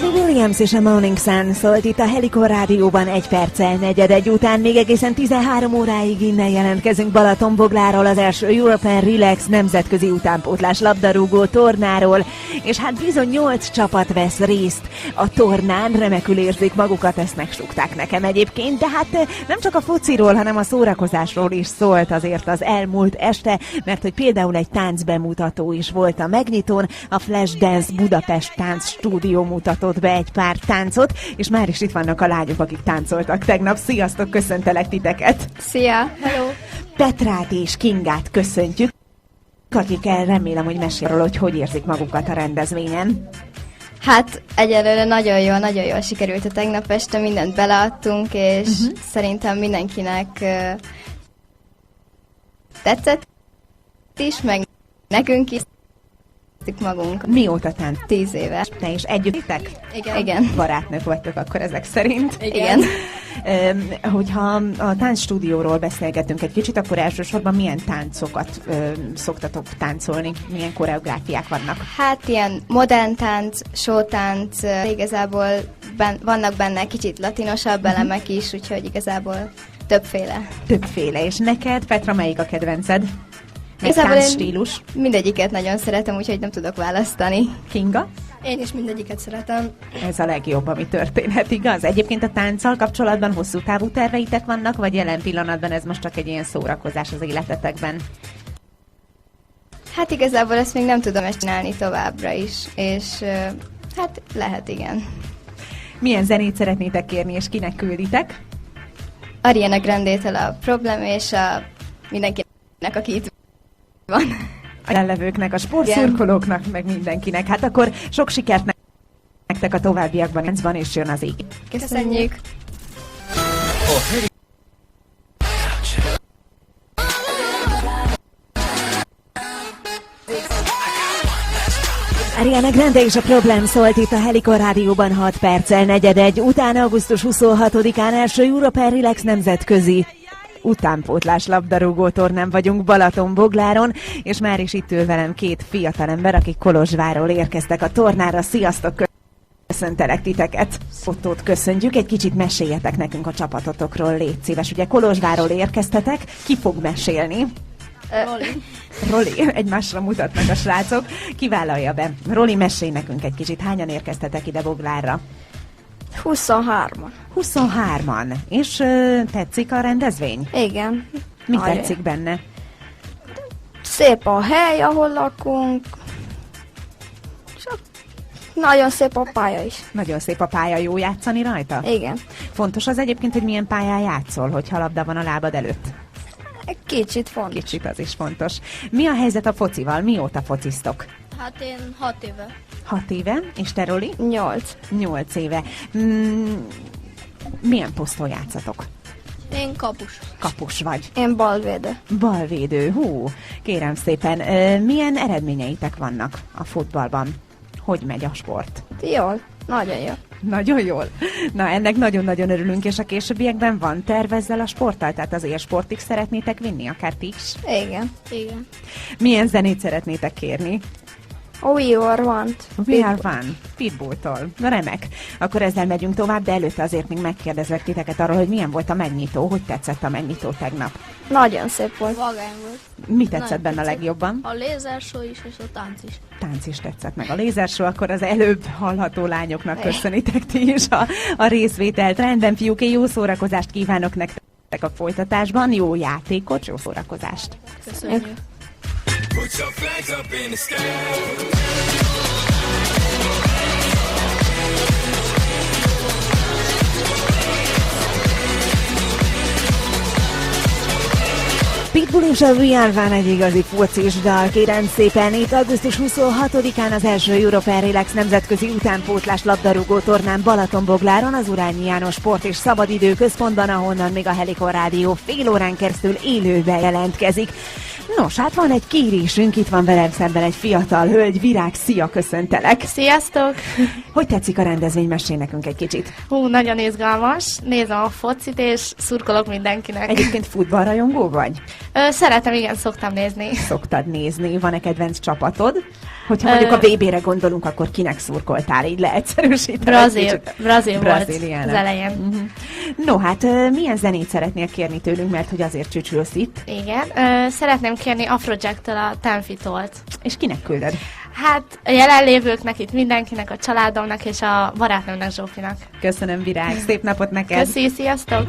Robbie Williams és a Morning Sun szólt itt a Helikon Rádióban 1 perccel 4:01 után, még egészen 13 óráig innen jelentkezünk Balatonbogláról, az első European Relax nemzetközi utánpótlás labdarúgó tornáról, és hát bizony 8 csapat vesz részt a tornán, remekül érzik magukat, ezt megsúgták nekem egyébként, de hát nem csak a fociról, hanem a szórakozásról is szólt azért az elmúlt este, mert hogy például egy táncbemutató is volt a megnyitón, a Flashdance Budapest Tánc Stúdió mutatott be egy pár táncot, és már is itt vannak a lányok, akik táncoltak tegnap. Sziasztok, köszöntelek titeket! Szia! Hello! Petrát és Kingát köszöntjük, akikkel remélem, hogy mesél, hogy érzik magukat a rendezvényen. Hát egyelőre nagyon jól sikerült a tegnap este, mindent beleadtunk, és szerintem mindenkinek tetszett is, meg nekünk is magunk. Mióta tánc? 10 éve. Te is együttek? Igen. Barátnők vagytok akkor ezek szerint? Igen. Hogyha a táncstúdióról beszélgetünk egy kicsit, akkor elsősorban milyen táncokat szoktatok táncolni? Milyen koreográfiák vannak? Hát ilyen modern tánc, showtánc, igazából vannak benne kicsit latinosabb elemek is, úgyhogy igazából többféle. Többféle. És neked, Petra, melyik a kedvenced? Igazából stílus? Mindegyiket nagyon szeretem, úgyhogy nem tudok választani. Kinga? Én is mindegyiket szeretem. Ez a legjobb, ami történhet, igaz? Egyébként a tánccal kapcsolatban hosszú távú terveitek vannak, vagy jelen pillanatban ez most csak egy ilyen szórakozás az életetekben? Hát igazából ezt még nem tudom ezt csinálni továbbra is, és hát lehet, igen. Milyen zenét szeretnétek kérni, és kinek külditek? Ariana Grandétől a Problem, és a mindenkinek, aki itt van. A jelenlevőknek, a sportszurkolóknak, meg mindenkinek. Hát akkor sok sikert nektek a továbbiakban, ez van, és jön az ég. Köszönjük! Ariana Grande és a Problem szólt itt a Helikon Rádióban 6 perccel 4:01 után, augusztus 26-án első European Relax nemzetközi utánpótlás labdarúgó tornán vagyunk Balatonbogláron, és már is itt ül velem 2 fiatalember, akik Kolozsvárról érkeztek a tornára. Sziasztok! Köszöntelek titeket! Ottót köszöntjük, egy kicsit meséljetek nekünk a csapatotokról, légy szíves. Ugye Kolozsvárról érkeztetek, ki fog mesélni? Roli, egymásra mutatnak a srácok. Ki vállalja be? Roli, mesélj nekünk egy kicsit, hányan érkeztetek ide Boglárra? 23-an. 23-an. És tetszik a rendezvény? Igen. Mi tetszik benne? Szép a hely, ahol lakunk. Nagyon szép a pálya is. Nagyon szép a pálya, jó játszani rajta? Igen. Fontos az egyébként, hogy milyen pályán játszol, hogyha labda van a lábad előtt? Egy kicsit fontos. Kicsit, az is fontos. Mi a helyzet a focival? Mióta fociztok? Hát én 6 éve. 6 éve, és te, Roli? 8. 8 éve. Milyen poszton játszatok? Én kapus. Kapus vagy. Én balvédő. Balvédő, hú, kérem szépen. Milyen eredményeitek vannak a futballban? Hogy megy a sport? Jól. Nagyon jó. Nagyon jól. Na, ennek nagyon-nagyon örülünk, és a későbbiekben van terv ezzel a sporttal? Tehát az élsportig szeretnétek vinni, akár ti is? Igen. Igen. Milyen zenét szeretnétek kérni? We are one. We are one. Pitbulltól. Na, remek. Akkor ezzel megyünk tovább, de előtte azért még megkérdezlek titeket arról, hogy milyen volt a megnyitó, hogy tetszett a megnyitó tegnap. Nagyon szép volt. Vagány volt. Mi tetszett Nagyon benne a tetszett. legjobban? A lézershow is, és a tánc is. Tánc is tetszett meg. A lézershow, akkor az előbb hallható lányoknak köszönitek ti is a részvételt. Rendben, fiúké, jó szórakozást kívánok nektek a folytatásban, jó játékot, jó szórakozást. Köszönjük. Put your flags up in the sky. Pitbull és a We Are One egy igazi focis dal, kérem szépen. Itt augusztus 26-án az első European Relax nemzetközi utánpótlás labdarúgó tornán Balatonbogláron, az Urányi János Sport és Szabadidő Központban, ahonnan még a Helikon Rádió fél órán keresztül élőben jelentkezik. Nos, hát van egy kérésünk, itt van velem szemben egy fiatal hölgy, Virág, szia, köszöntelek! Sziasztok! Hogy tetszik a rendezvény? Mesélj nekünk egy kicsit. Nagyon izgalmas. Nézem a focit, és szurkolok mindenkinek. Egyébként futballrajongó vagy? Szeretem, igen, szoktam nézni. Szoktad nézni. Van-e kedvenc csapatod? Hogyha mondjuk a VB-re gondolunk, akkor kinek szurkoltál, így leegyszerűsítve? Brazil volt Brazíliának. az elején. No, hát milyen zenét szeretnél kérni tőlünk, mert hogy azért csücsülsz itt? Igen. Szeretném kérni Afrojack-től a Tenfitolt. És kinek küldöd? Hát a jelenlévőknek, itt mindenkinek, a családomnak és a barátnőmnek, Zsófinak. Köszönöm, Virág, szép napot neked! Köszi, sziasztok!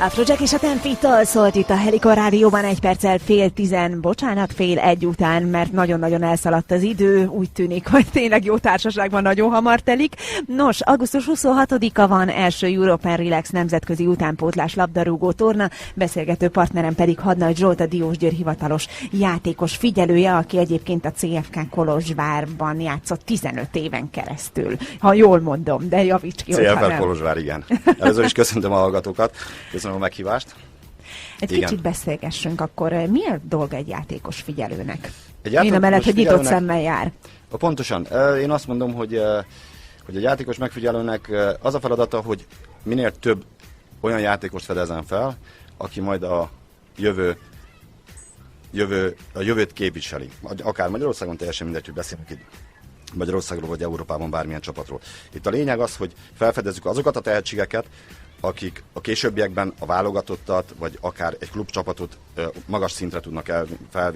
Afrojack és a Tenfittal szólt itt a Helikon Rádióban 1 perccel fél egy után, mert nagyon-nagyon elszaladt az idő, úgy tűnik, hogy tényleg jó társaságban nagyon hamar telik. Nos, augusztus 26-a van, első European Relax nemzetközi utánpótlás labdarúgó torna, beszélgető partnerem pedig Hadnagy Zsolt, a Diósgyőr hivatalos játékos figyelője, aki egyébként a CFK Kolozsvárban játszott 15 éven keresztül. Ha jól mondom, de javíts ki, hogyha CFK nem. Kolozsvár, igen. Először is köszöntöm a hallgatókat, köszönöm a meghívást. Egy Igen. kicsit beszélgessünk akkor. Mi a dolga egy játékos figyelőnek? Egy Én játékos amellett, hogy nyitott figyelőnek- szemmel jár. Pontosan. Én azt mondom, hogy a játékos megfigyelőnek az a feladata, hogy minél több olyan játékost fedezen fel, aki majd a jövőt képviseli. Akár Magyarországon, teljesen mindegy, hogy beszélünk itt Magyarországról vagy Európában bármilyen csapatról. Itt a lényeg az, hogy felfedezzük azokat a tehetségeket, akik a későbbiekben a válogatottat, vagy akár egy klubcsapatot magas szintre tudnak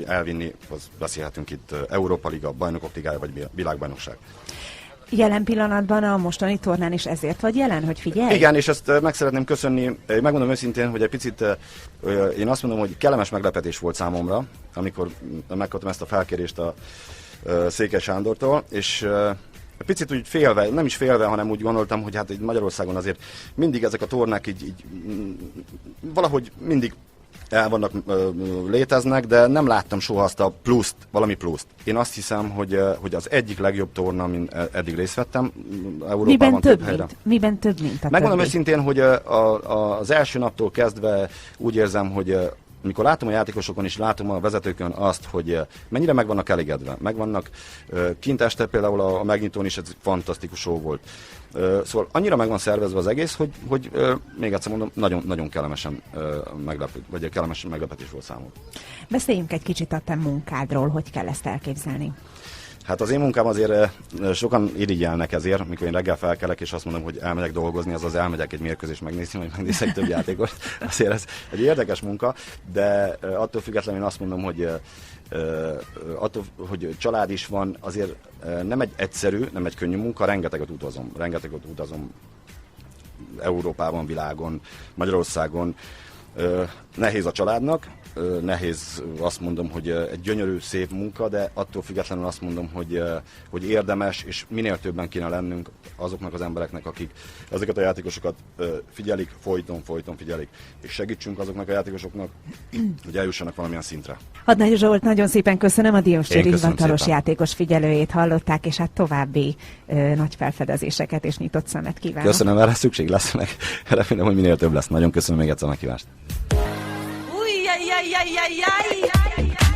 elvinni, az beszélhetünk itt Európa Liga, Bajnokok Ligája, vagy Világbajnokság. Jelen pillanatban a mostani tornán is ezért vagy jelen, hogy figyelj? Igen, és ezt meg szeretném köszönni. Megmondom őszintén, hogy egy picit én azt mondom, hogy kellemes meglepetés volt számomra, amikor megkaptam ezt a felkérést a Székely Sándortól, és picit úgy félve, nem is félve, hanem úgy gondoltam, hogy hát így Magyarországon azért mindig ezek a tornák így valahogy mindig el vannak, léteznek, de nem láttam soha azt a pluszt, valami pluszt. Én azt hiszem, hogy az egyik legjobb torna, amin eddig részt vettem Európában több helyre. Miben több, mint a Megmondom többi? őszintén, hogy az első naptól kezdve úgy érzem, hogy amikor látom a játékosokon és látom a vezetőkön azt, hogy mennyire meg vannak elégedve. Meg vannak kint este például a megnyitón is, ez fantasztikus show volt. Szóval annyira meg van szervezve az egész, hogy még egyszer mondom, nagyon kellemesen kellemes meglepetés volt számomra. Beszéljünk egy kicsit a te munkádról, hogy kell ezt elképzelni. Hát az én munkám azért sokan irigyelnek ezért, mikor én reggel felkelek, és azt mondom, hogy elmegyek dolgozni, azaz elmegyek egy mérkőzést megnézni, vagy megnézek több játékost. Azért ez egy érdekes munka, de attól függetlenül én azt mondom, hogy attól, hogy család is van, azért nem egy egyszerű, nem egy könnyű munka, rengeteget utazom Európában, világon, Magyarországon. Nehéz a családnak, nehéz, azt mondom, hogy egy gyönyörű, szép munka, de attól függetlenül azt mondom, hogy érdemes, és minél többen kéne lennünk azoknak az embereknek, akik ezeket a játékosokat figyelik, folyton figyelik, és segítsünk azoknak a játékosoknak, hogy eljussanak valamilyen szintre. Hadnagy Zsolt, nagyon szépen köszönöm, a Diósgyőri Én köszönöm hivatalos szépen. játékos figyelőjét hallották, és hát további nagy felfedezéseket és nyitott szemet kívánok. Köszönöm, erre szükség lesz, meg remélem, hogy minél több lesz. Nagyon köszönöm még egyszer a meghívást.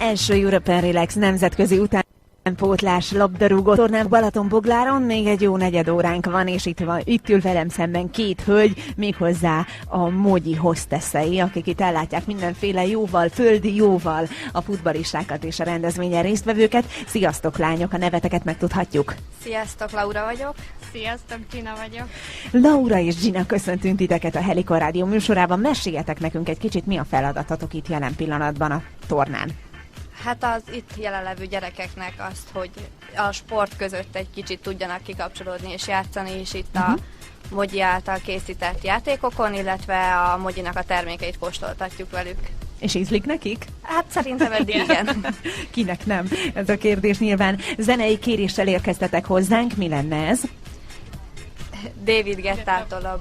Első European Relax nemzetközi utánpótlás labdarúgó tornán Balatonbogláron még egy jó negyed óránk van, és itt ül velem szemben két hölgy, méghozzá a Mogyi hostessei, akik itt ellátják mindenféle jóval, földi jóval a futballistákat és a rendezvényen résztvevőket. Sziasztok, lányok, a neveteket megtudhatjuk. Sziasztok, Laura vagyok. Sziasztok, Gina vagyok. Laura és Gina, köszöntünk titeket a Helikon Rádió műsorában. Meséljetek nekünk egy kicsit, mi a feladatotok itt jelen pillanatban a tornán. Hát az itt jelenlevő gyerekeknek azt, hogy a sport között egy kicsit tudjanak kikapcsolódni és játszani is itt a Mogyi által készített játékokon, illetve a Mogyinak a termékeit kóstoltatjuk velük. És ízlik nekik? Hát szerintem eddig igen. Kinek nem? Ez a kérdés nyilván. Zenei kéréssel érkeztetek hozzánk, mi lenne ez? David Gettától a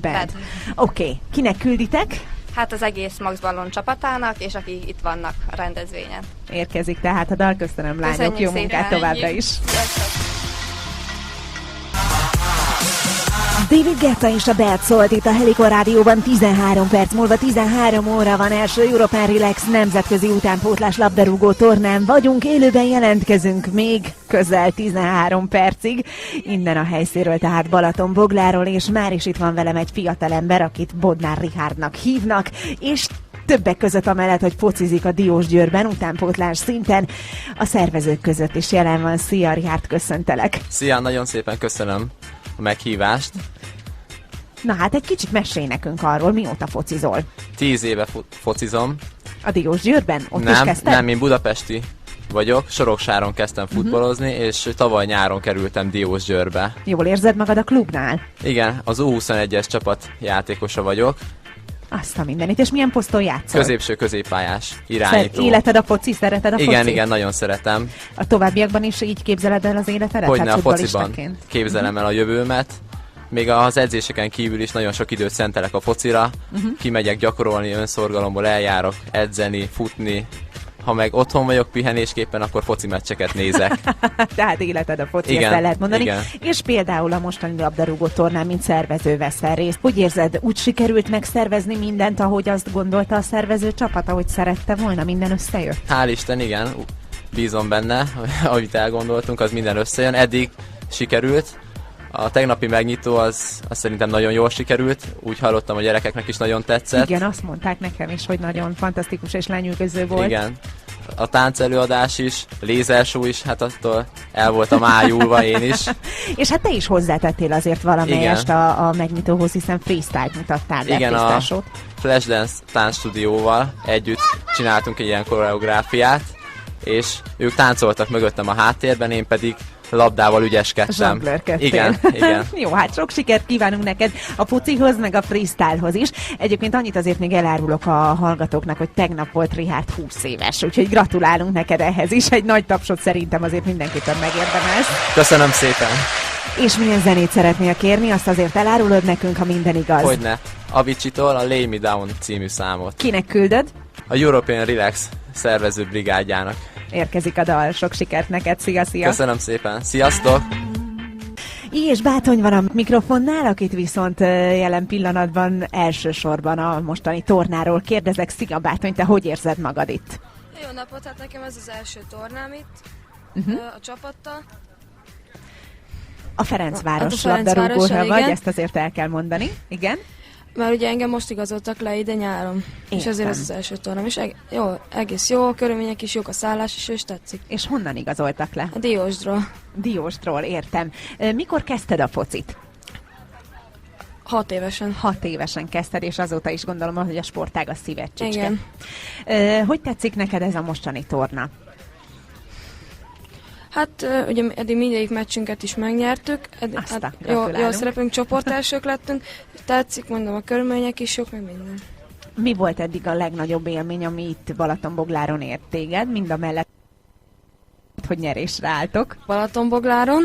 Bad. Oké. Kinek külditek? Hát az egész Max Ballon csapatának, és akik itt vannak a rendezvényen. Érkezik tehát a dal, köszönöm lányok, Köszönjük jó szépen. munkát továbbra is. Sziasztok! David Guetta és a Bad szólt itt a Helikon Rádióban 13 perc múlva, 13 óra van, első European Relax nemzetközi utánpótlás labdarúgó tornán vagyunk, élőben jelentkezünk még közel 13 percig. Innen a helyszínről, tehát Balatonbogláról, és már is itt van velem egy fiatalember, akit Bodnár Richárdnak hívnak, és Többek között amellett, hogy focizik a Diósgyőrben utánpótlás szinten, a szervezők között is jelen van. Szia, Richárd, köszöntelek! Szia, nagyon szépen köszönöm a meghívást. Na hát egy kicsit mesélj nekünk arról, mióta focizol. 10 éve focizom. A Diósgyőrben? Ott is kezdted? Nem, én budapesti vagyok. Soroksáron kezdtem futballozni, és tavaly nyáron kerültem Diósgyőrbe. Jól érzed magad a klubnál? Igen, az U21-es csapat játékosa vagyok. Azt a mindenit. És milyen poszton játszol? Középső középpályás irányító. Életed a foci? Szereted a foci? Igen, nagyon szeretem. A továbbiakban is így képzeled el az életedet? Hogyne, hát a fociban képzelem el a jövőmet. Még az edzéseken kívül is nagyon sok időt szentelek a focira. Kimegyek gyakorolni, önszorgalomból eljárok, edzeni, futni. Ha meg otthon vagyok pihenésképpen, akkor foci meccseket nézek. Tehát életed a foci, igen, ezt el lehet mondani. Igen. És például a mostani labdarúgó tornán, mint szervező veszel részt. Hogy érzed, úgy sikerült megszervezni mindent, ahogy azt gondolta a szervező csapat, ahogy szerette volna, minden összejött? Hál' Isten, igen. Bízom benne, amit elgondoltunk, az minden összejön. Eddig sikerült. A tegnapi megnyitó az szerintem nagyon jól sikerült, úgy hallottam, a gyerekeknek is nagyon tetszett. Igen, azt mondták nekem is, hogy nagyon fantasztikus és lenyűgöző volt. Igen. A táncelőadás is, lézershow is, hát attól el voltam ájulva én is. És hát te is hozzátettél azért valamelyest a megnyitóhoz, hiszen freestyle-t mutattál be. Igen, a Flashdance táncstúdióval együtt csináltunk egy ilyen koreográfiát, és ők táncoltak mögöttem a háttérben, én pedig labdával ügyeskedtem. Igen. Jó, hát sok sikert kívánunk neked a focihoz, meg a freestylehoz is. Egyébként annyit azért még elárulok a hallgatóknak, hogy tegnap volt Richárd 20 éves, úgyhogy gratulálunk neked ehhez is. Egy nagy tapsot szerintem azért mindenképpen megérdemelsz. Köszönöm szépen. És milyen zenét szeretnél kérni, azt azért elárulod nekünk, ha minden igaz. Hogyne. Avicii-tól a Lay Me Down című számot. Kinek küldöd? A European Relax szervező brigádjának. Érkezik a dal, sok sikert neked, szia! Köszönöm szépen, sziasztok! És Bátony van a mikrofonnál, akit viszont jelen pillanatban elsősorban a mostani tornáról kérdezek. Szia Bátony, te hogy érzed magad itt? Jó napot, hát nekem ez az első tornám itt, a csapattal. A Ferencváros labdarúgóra vagy, ezt azért el kell mondani, igen? Mert ugye engem most igazoltak le ide nyáron, és ezért ez az első tornám. És egész jó, a körülmények is jók, a szállás is, és tetszik. És honnan igazoltak le? A Diósdról. Diósdról, értem. Mikor kezdted a focit? 6 évesen. 6 évesen kezdted, és azóta is gondolom, hogy a sportág a szíved csücske. Igen. Hogy tetszik neked ez a mostani torna? Hát ugye eddig mindegyik meccsünket is megnyertük, jó szerepünk, csoportelsők lettünk, tetszik, mondom, a körülmények is jók, meg minden. Mi volt eddig a legnagyobb élmény, ami itt Balatonbogláron ért téged, mind a mellett, hogy nyerésre álltok? Balatonbogláron.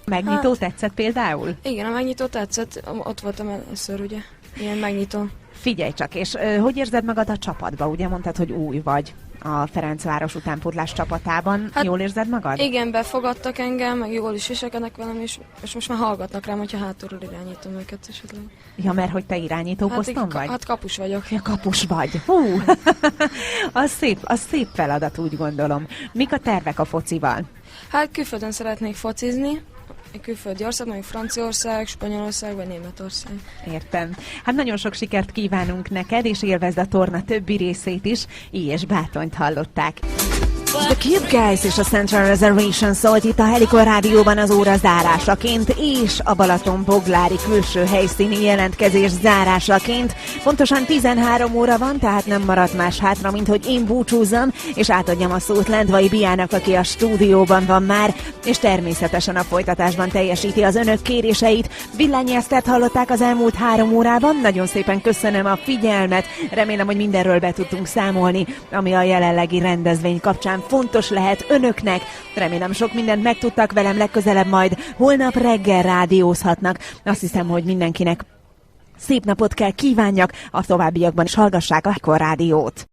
Megnyitó tetszett például? Igen, a megnyitó tetszett, ott voltam először, ugye, ilyen megnyitó. Figyelj csak, és hogy érzed magad a csapatba? Ugye mondtad, hogy új vagy a Ferencváros utánpótlás csapatában. Hát, jól érzed magad? Igen, befogadtak engem, meg jól is viselkednek velem, és most már hallgatnak rám, hogyha hátulról irányítom őket esetleg. Ja, mert hogy te irányító poszton vagy? Hát kapus vagyok. Ja, kapus vagy. Hú, az szép feladat, úgy gondolom. Mik a tervek a focival? Hát külföldön szeretnék focizni. Külföldi ország, mondjuk Franciaország, Spanyolország vagy Németország. Értem. Hát nagyon sok sikert kívánunk neked, és élvezd a torna többi részét is. És Bátonyt hallották. The Cube Guys és a Central Reservation szólt itt a Helikon Rádióban az óra zárásaként, és a Balatonboglári külső helyszíni jelentkezés zárásaként. Pontosan 13 óra van, tehát nem maradt más hátra, mint hogy én búcsúzzam, és átadjam a szót Lendvai Biának, aki a stúdióban van már, és természetesen a folytatásban teljesíti az önök kéréseit. Villányi Esztert hallották az elmúlt 3 órában. Nagyon szépen köszönöm a figyelmet. Remélem, hogy mindenről be tudtunk számolni, ami a jelenlegi rendezvény kapcsán fontos lehet önöknek. Remélem, sok mindent megtudtak velem, legközelebb majd holnap reggel rádiózhatnak. Azt hiszem, hogy mindenkinek szép napot kell kívánjak, a továbbiakban is hallgassák a Helikon Rádiót.